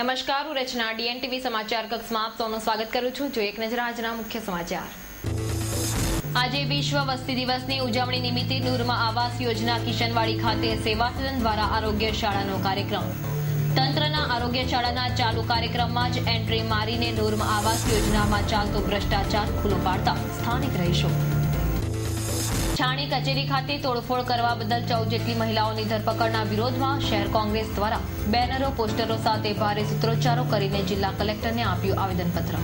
નમસ્કાર, હું રચના DNTV સમાચાર કક્ષમાં આપ સૌનું સ્વાગત કરું છું। જો એક નજર આજના મુખ્ય સમાચાર। આજે વિશ્વ વસ્તી દિવસની ઉજવણી નિમિત્તે નૂરમાં આવાસ યોજના કિશનવાડી ખાતે સેવા સદન દ્વારા આરોગ્ય શાળાનો કાર્યક્રમ। તંત્રના આરોગ્ય શાળાના ચાલુ કાર્યક્રમમાં જ એન્ટ્રી મારીને નૂરમાં આવાસ યોજનામાં ચાલતો ભ્રષ્ટાચાર ખુલ્લો પાડતા સ્થાનિક રહીશો। છાણી કચેરી ખાતે તોડફોડ કરવા બદલ 14 જેટલી મહિલાઓની ધરપકડના વિરોધમાં શહેર કોંગ્રેસ દ્વારા બેનરો પોસ્ટરો સાથે ભારે સૂત્રોચ્ચારો કરીને જિલ્લા કલેક્ટરને આપ્યું આવેદનપત્ર।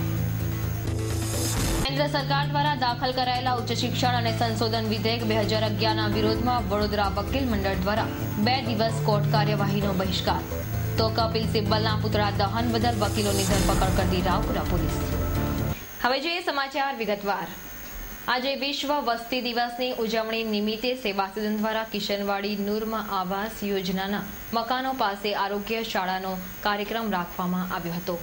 કેન્દ્ર સરકાર દ્વારા દાખલ કરાયેલા ઉચ્ચ શિક્ષણ અને સંશોધન વિધેયક 2011ના વિરોધમાં વડોદરા વકીલ મંડળ દ્વારા 2 દિવસ કોર્ટ કાર્યવાહીનો બહિષ્કાર। તો કપિલ સિબ્બલના પુતળા દહન બદલ વકીલોની ધરપકડ કરતી રાવપુરા પોલીસ। હવે જોઈએ સમાચાર વિગતવાર। આજે વિશ્વ વસ્તી દિવસની ઉજવણી નિમિત્તે સેવા સદન દ્વારા કિશનવાડી નૂરમાં આવાસ યોજનાના મકાનો પાસે આરોગ્ય શાળાનો કાર્યક્રમ રાખવામાં આવ્યો હતો,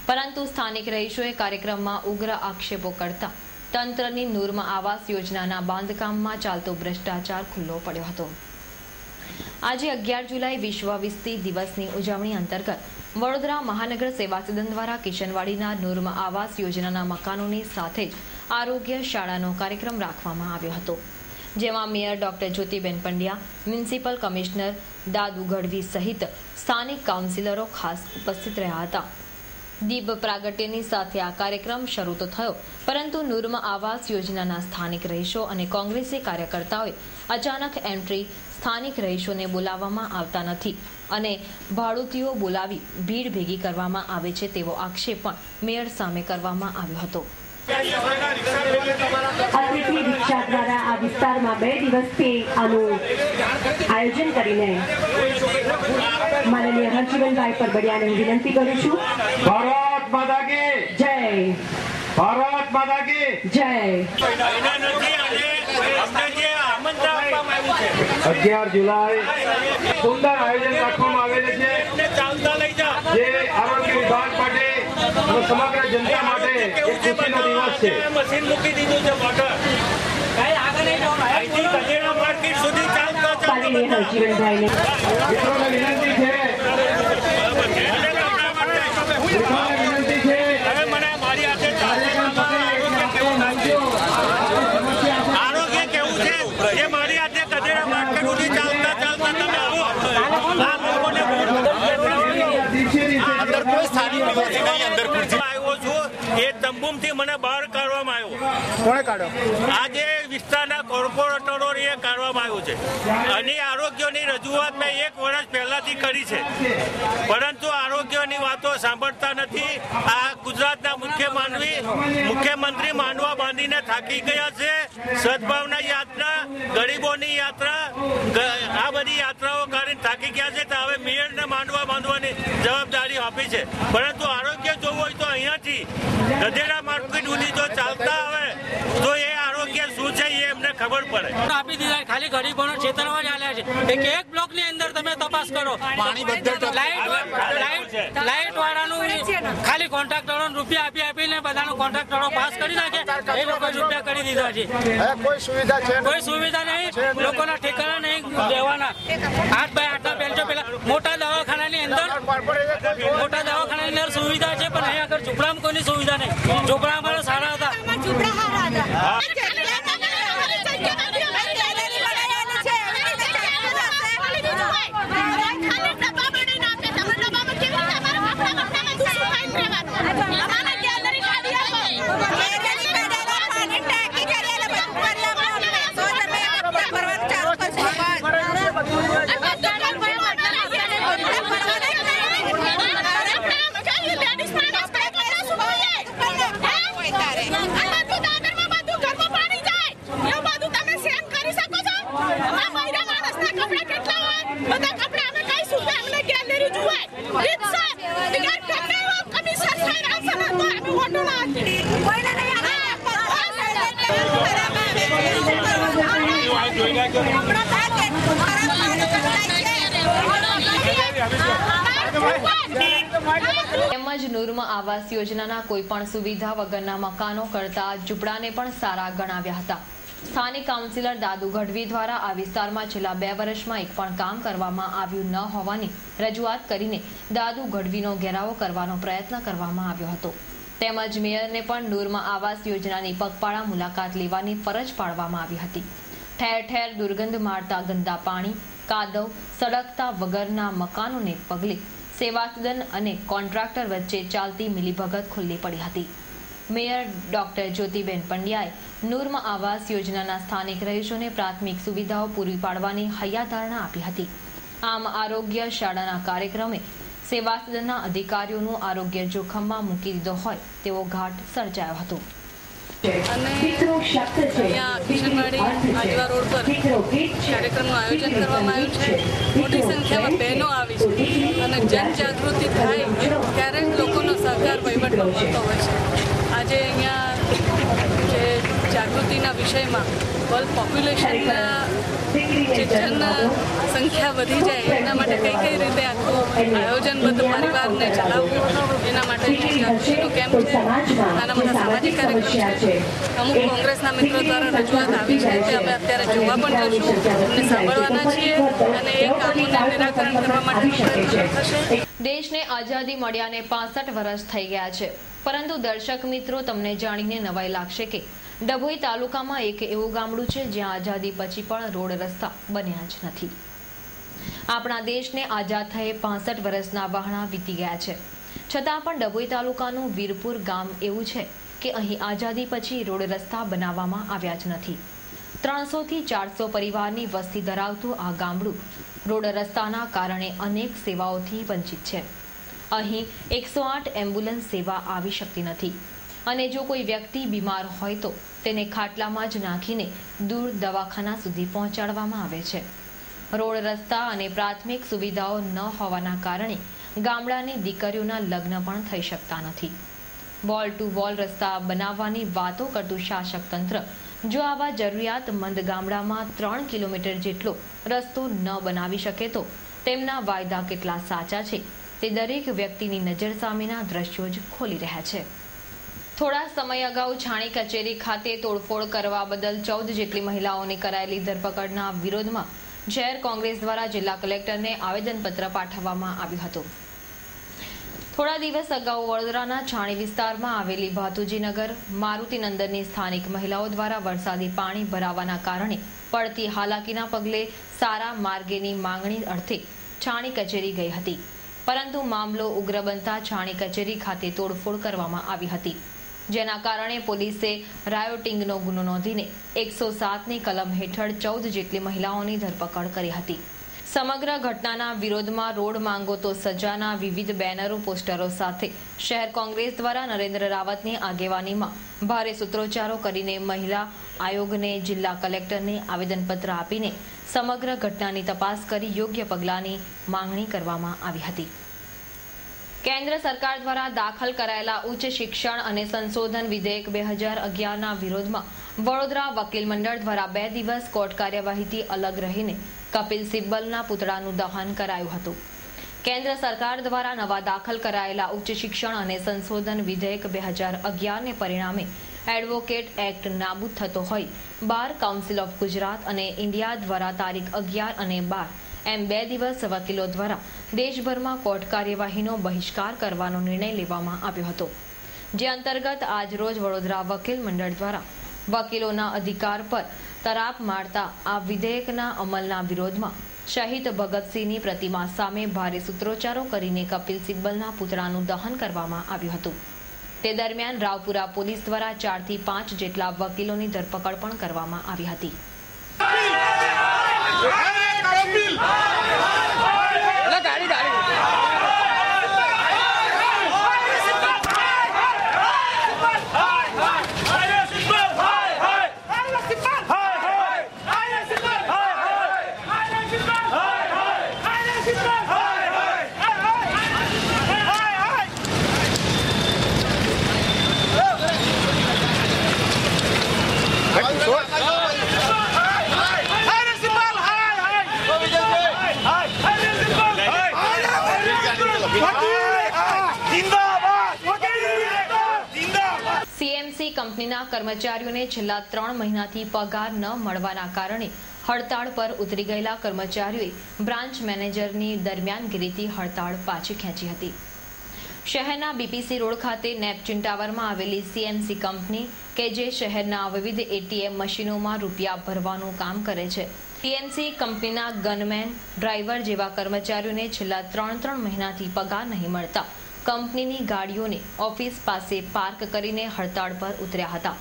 પરંતુ સ્થાનિક રહીશોએ કાર્યક્રમમાં ઉગ્ર આક્ષેપો કરતા તંત્રની નૂરમાં આવાસ યોજનાના બાંધકામમાં ચાલતો ભ્રષ્ટાચાર ખુલ્લો પડ્યો હતો। આજે 11 જુલાઈ વિશ્વ વસ્તી દિવસની ઉજવણી અંતર્ગત વડોદરા મહાનગર સેવા સદન દ્વારા કિશનવાડીના નૂરમાં આવાસ યોજનાના મકાનોની સાથે જ આરોગ્ય શાળાનો કાર્યક્રમ રાખવામાં આવ્યો હતો, જેમાં mayor doctor Jyotiben Pandya, municipal commissioner Dadu Gadhvi સહિત સ્થાનિક કાઉન્સિલરો ખાસ ઉપસ્થિત રહ્યા હતા। દીપ પ્રાગટ્યની સાથે આ કાર્યક્રમ શરૂ તો થયો, પરંતુ નૂરમાં આવાસ યોજનાના સ્થાનિક રહીશો અને કોંગ્રેસી કાર્યકર્તાઓએ અચાનક એન્ટ્રી સ્થાનિક રહીશોને બોલાવવામાં આવતા નથી અને ભાડૂતીઓ બોલાવી ભીડ ભેગી કરવામાં આવે છે તેવો આક્ષેપ પણ મેયર સામે કરવામાં આવ્યો હતો। અતિથિ રિક્ષા દ્વારા આ વિસ્તારમાં 2 દિવસથી આનું આયોજન કરીને માનનીય હરજીવનભાઈ પરબડિયાને વિનંતી કરું છું। ભારત માતા કી જય, ભારત માતા કી જય। 11 જુલાઈ સુંદર આયોજન રાખવામાં આવેલું છે, જે આરોગ્ય વિભાગ માટે અને સમગ્ર જનતા માટે એક ખુશીનો દિવસ છે। માનનીય હરજીવનભાઈને મિત્રોને વિનંતી છે, આરોગ્ય કેવું છે એ મારી હાથે કદેરા માર્કેટ સુધી ચાલતા ચાલતા તમે આવો આ લોકોને અંદર કોઈ સ્થાનિક નિવાસી નહીં, અંદર ખુરશી આવ્યો છું એ તંબુમથી મને બહાર કાઢવામાં આવ્યો। કોણે કાઢ્યો? આજે વિસ્તારના કોર્પોરેટરોએ કાઢવામાં આવ્યું છે અને આરોગ્યની રજૂઆત મેં 1 વર્ષ પહેલાથી કરી છે, પરંતુ આરોગ્યની વાતો સાંભળતા નથી। આ ગુજરાતના મુખ્યમંત્રી માનવા બાંધીને થાકી ગયા છે। સદભાવના યાત્રા, ગરીબોની યાત્રા, આ બધી યાત્રાઓ કરીને થાકી ગયા છે, તો હવે મેયરને માંડવા બાંધવાની જવાબદારી આપી છે, પરંતુ આરોગ્ય જોવું હોય તો અહીંયાથી ગધેડા માર્કેટ સુધી જો ચાલતા આવે તો એ આરોગ્ય શું છે એ એમને ખબર પડે। આપી દીધા, ખાલી ગરીબોનો છેતરવા ચાલ્યા છે। એક બ્લોકની અંદર તમે તપાસ કરો, લાઈટ વાળાનું ખાલી કોન્ટ્રાક્ટરો રૂપિયા આપીને બધાનો કોન્ટ્રાક્ટરો પાસ કરી નાખે, એ લોકો રૂપિયા કરી દીધા છે। કોઈ સુવિધા નહીં, લોકોના ઠેકાણા નહીં રહેવાના। 8 બાય 8 બેન્ચો પેલા મોટા દવાખાનાની અંદર સુવિધા છે, પણ અહીંયા આગળ ઝૂંપડામાં કોઈની સુવિધા નહીં। ઝૂંપડા અમારા સારા હતા। તેમજ નૂરમાં આવાસ યોજનાના કોઈ પણ સુવિધા વગરના મકાનો કરતા ઝૂંપડાને પણ સારા ગણાવ્યા હતા। સ્થાનિક કાઉન્સિલર દાદુ ગઢવી દ્વારા આ વિસ્તારમાં છેલ્લા 2 વર્ષમાં એક પણ કામ કરવામાં આવ્યું ન હોવાની રજૂઆત કરીને દાદુ ગઢવીનો ઘેરાવો કરવાનો પ્રયત્ન કરવામાં આવ્યો હતો. તેમજ મેયરને પણ નૂરમાં આવાસ યોજનાની પગપાળા મુલાકાત લેવાની ફરજ પાડવામાં આવી હતી. ઠેર ઠેર દુર્ગંધ મારતા ગંદા પાણી, કાદવ, સળગતા વગરના મકાનોને પગલે સેવા સદન અને કોન્ટ્રાક્ટર વચ્ચે ચાલતી મિલીભગત ખુલ્લી પડી હતી. મેયર ડોક્ટર જ્યોતિબેન પંડ્યાએ નૂરમાં આવાસ યોજનાના સ્થાનિક રહીશોને પ્રાથમિક સુવિધાઓ પૂરી પાડવાની હૈયાધારણા આપી હતી. આમ આરોગ્ય શાળાના કાર્યક્રમે સેવા સદનના અધિકારીઓનું આરોગ્ય જોખમમાં મૂકી દીધો હોય તેવો ઘાટ સર્જાયો હતો. અને અહીંયા કિશનવાડી આજવા રોડ પર કાર્યક્રમનું આયોજન કરવામાં આવ્યું છે. મોટી સંખ્યામાં બહેનો આવી છે અને જનજાગૃતિ થાય ત્યારે જ લોકોનો સહકાર વહીવટમાં મળતો હોય છે. આજે અહીંયા જે જાગૃતિના વિષયમાં વર્લ્ડ પોપ્યુલેશનના જે જન સંખ્યા વધી જાય એના માટે કઈ રીતે આખું આયોજનબદ્ધ પરિવારને ચલાવવું એના માટે જાગૃતિનો કેમ્પ છે. નાના મોટા સામાજિક કાર્યક્રમ છે. અમુક કોંગ્રેસના મિત્રો દ્વારા રજૂઆત આવી છે તે અમે અત્યારે જોવા પણ જશું, એમને સાંભળવાના છીએ અને એ કામોને નિરાકરણ કરવા માટેનો પ્રયત્ન થશે. દેશને આઝાદી મળ્યાને 65 વર્ષ થઈ ગયા છે, પરંતુ દર્શક મિત્રો તમને જાણીને નવાઈ લાગશે કે ડભોઈ તાલુકામાં એક એવું ગામડું છે જ્યાં આઝાદી પછી પણ રોડ રસ્તા બન્યા જ નથી. આપણા દેશને આઝાદ થયે 65 વર્ષના વહાણા વીતી ગયા છે, છતાં પણ ડભોઈ તાલુકાનું વીરપુર ગામ એવું છે કે અહીં આઝાદી પછી રોડ રસ્તા બનાવવામાં આવ્યા જ નથી. 300 થી 400 પરિવારની વસ્તી ધરાવતું આ ગામડું રોડ રસ્તાના કારણે અનેક સેવાઓથી વંચિત છે. અહીં 108 એમ્બ્યુલન્સ સેવા આવી શકતી નથી અને જો કોઈ વ્યક્તિ બીમાર હોય તો તેને ખાટલામાં જ નાખીને દૂર દવાખાના સુધી પહોંચાડવામાં આવે છે. રોડ રસ્તા અને પ્રાથમિક સુવિધાઓ ન હોવાના કારણે ગામડાની દીકરીઓના લગ્ન પણ થઈ શકતા નથી. વોલ ટુ વોલ રસ્તા બનાવવાની વાતો કરતું શાસક તંત્ર જો આવા જરૂરિયાતમંદ ગામડામાં 3 કિલોમીટર જેટલો રસ્તો ન બનાવી શકે તો તેમના વાયદા કેટલા સાચા છે તે દરેક વ્યક્તિની નજર સામેના દ્રશ્યો જ ખોલી રહ્યા છે. થોડા સમય અગાઉ છાણી કચેરી ખાતે તોડફોડ કરવા બદલ 14 જેટલી મહિલાઓની કરાયેલી ધરપકડના વિરોધમાં શહેર કોંગ્રેસ દ્વારા જિલ્લા કલેક્ટરને આવેદનપત્ર પાઠવવામાં આવ્યું હતું. થોડા દિવસ અગાઉ વડોદરાના છાણી વિસ્તારમાં આવેલી ભાતુજીનગર મારુતિનંદનની સ્થાનિક મહિલાઓ દ્વારા વરસાદી પાણી ભરાવાના કારણે પડતી હાલાકીના પગલે સારા માર્ગેની માંગણી અર્થે છાણી કચેરી ગઈ હતી, પરંતુ મામલો ઉગ્ર બનતા છાણી કચેરી ખાતે તોડફોડ કરવામાં આવી હતી, જેના કારણે પોલીસે રાયોટિંગનો ગુનો નોંધીને 107ની કલમ હેઠળ 14 જેટલી મહિલાઓની ધરપકડ કરી હતી. સમગ્ર ઘટનાના વિરોધમાં રોડ માંગો તો સજાના વિવિધ બેનરો પોસ્ટરો સાથે શહેર કોંગ્રેસ દ્વારા નરેન્દ્ર રાવતની આગેવાનીમાં ભારે સૂત્રોચ્ચારો કરીને મહિલા આયોગને જિલ્લા કલેક્ટરને આવેદનપત્ર આપીને સમગ્ર ઘટનાની તપાસ કરી યોગ્ય પગલાંની માંગણી કરવામાં આવી હતી. કેન્દ્ર સરકાર દ્વારા દાખલ કરાયેલા ઉચ્ચ શિક્ષણ અને સંશોધન વિધેયક 2011ના વિરોધમાં વડોદરા વકીલ મંડળ દ્વારા 2 દિવસ કોર્ટ કાર્યવાહીથી અલગ રહીને કપિલ સિબ્બલના પુતળાનું દહન કરાયું હતું. કેન્દ્ર સરકાર દ્વારા નવા દાખલ કરાયેલા ઉચ્ચ શિક્ષણ અને સંશોધન વિધેયક 2011ને પરિણામે એડવોકેટ એક્ટ નાબૂદ થતો હોય બાર કાઉન્સિલ ઓફ ગુજરાત અને ઇન્ડિયા દ્વારા તારીખ 11 અને 12 એમ 2 દિવસ વકીલો દ્વારા દેશભરમાં કોર્ટ કાર્યવાહીનો બહિષ્કાર કરવાનો નિર્ણય લેવામાં આવ્યો હતો, જે અંતર્ગત આજ રોજ વડોદરા વકીલ મંડળ દ્વારા વકીલોના અધિકાર પર તરાપ મારતા આ વિધેયકના અમલના વિરોધમાં શહીદ ભગતસિંહની પ્રતિમા સામે ભારે સૂત્રોચ્ચારો કરીને કપિલ સિબ્બલના પુતળાનું દહન કરવામાં આવ્યું હતું. તે દરમિયાન રાવપુરા પોલીસ દ્વારા 4 થી 5 જેટલા વકીલોની ધરપકડ પણ કરવામાં આવી હતી. Hi! કંપનીના કર્મચારીઓને છેલ્લા 3 મહિનાથી પગાર ન મળવાના કારણે હડતાળ પર ઉતરી ગયેલા કર્મચારીઓએ બ્રાન્ચ મેનેજરની દરમિયાનગીરીથી હડતાળ પાછી ખેંચી હતી. શહેરના બીપીસી રોડ ખાતે નેપચ્યુન ટાવરમાં આવેલી સીએમસી કંપની કે જે શહેરના વિવિધ એટીએમ મશીનોમાં રૂપિયા ભરવાનું કામ કરે છે. સીએમસી કંપનીના ગનમેન, ડ્રાઈવર જેવા કર્મચારીઓને છેલ્લા 3 મહિનાથી પગાર નહીં મળતા કંપનીની ગાડીઓને ઓફિસ પાસે પાર્ક કરીને હડતાળ પર ઉતર્યા હતા.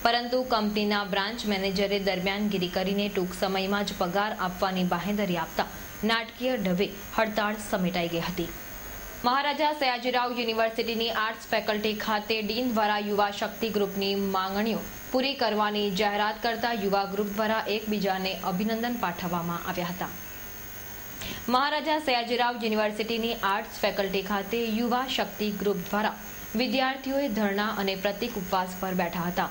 પરંતુ કંપનીના બ્રાન્ચ મેનેજરે દરમિયાનગીરી કરીને ટૂંક સમયમાં જ પગાર આપવાની બાંહેધરી આપતા નાટકીય ઢબે હડતાળ સમેટાઈ ગઈ હતી. મહારાજા સયાજીરાવ યુનિવર્સિટીની આર્ટ્સ ફેકલ્ટી ખાતે ડીન દ્વારા યુવા શક્તિ ગ્રુપની માંગણીઓ પૂરી કરવાની જાહેરાત કરતા યુવા ગ્રુપ દ્વારા એકબીજાને અભિનંદન પાઠવવામાં આવ્યા હતા. મહારાજા સયાજીરાવ યુનિવર્સિટીની આર્ટ્સ ફેકલ્ટી ખાતે યુવા શક્તિ ગ્રુપ દ્વારા વિદ્યાર્થીઓએ ધરણા અને પ્રતિક ઉપવાસ પર બેઠા હતા.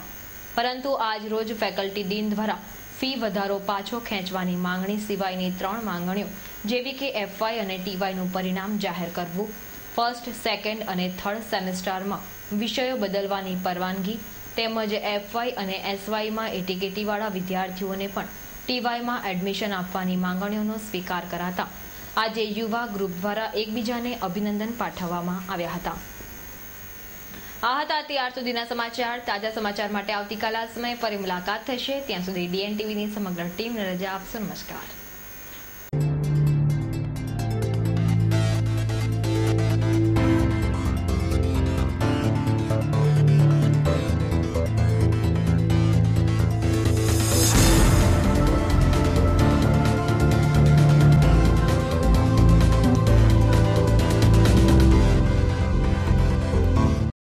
પરંતુ આજ રોજ ફેકલ્ટી ડીન દ્વારા ફી વધારો પાછો ખેંચવાની માંગણી સિવાયની 3 માંગણીઓ જેવી કે એફવાય અને ટીવાયનું પરિણામ જાહેર કરવું, ફર્સ્ટ, સેકન્ડ અને થર્ડ સેમેસ્ટરમાં વિષયો બદલવાની પરવાનગી તેમજ એફવાય અને એસવાયમાં એટીકેટીવાળા વિદ્યાર્થીઓને પણ ટીવાયમાં એડમિશન આપવાની માંગણીઓનો સ્વીકાર કરાતા આજે યુવા ગ્રુપ દ્વારા એકબીજાને અભિનંદન પાઠવવામાં આવ્યા હતા. આ હતા ત્યાર સુધીના સમાચાર. તાજા સમાચાર માટે આવતીકાલે આ સમયે ફરી મુલાકાત થશે. ત્યાં સુધી ડીએન ટીવીની સમગ્ર ટીમને રજા આપશો. નમસ્કાર.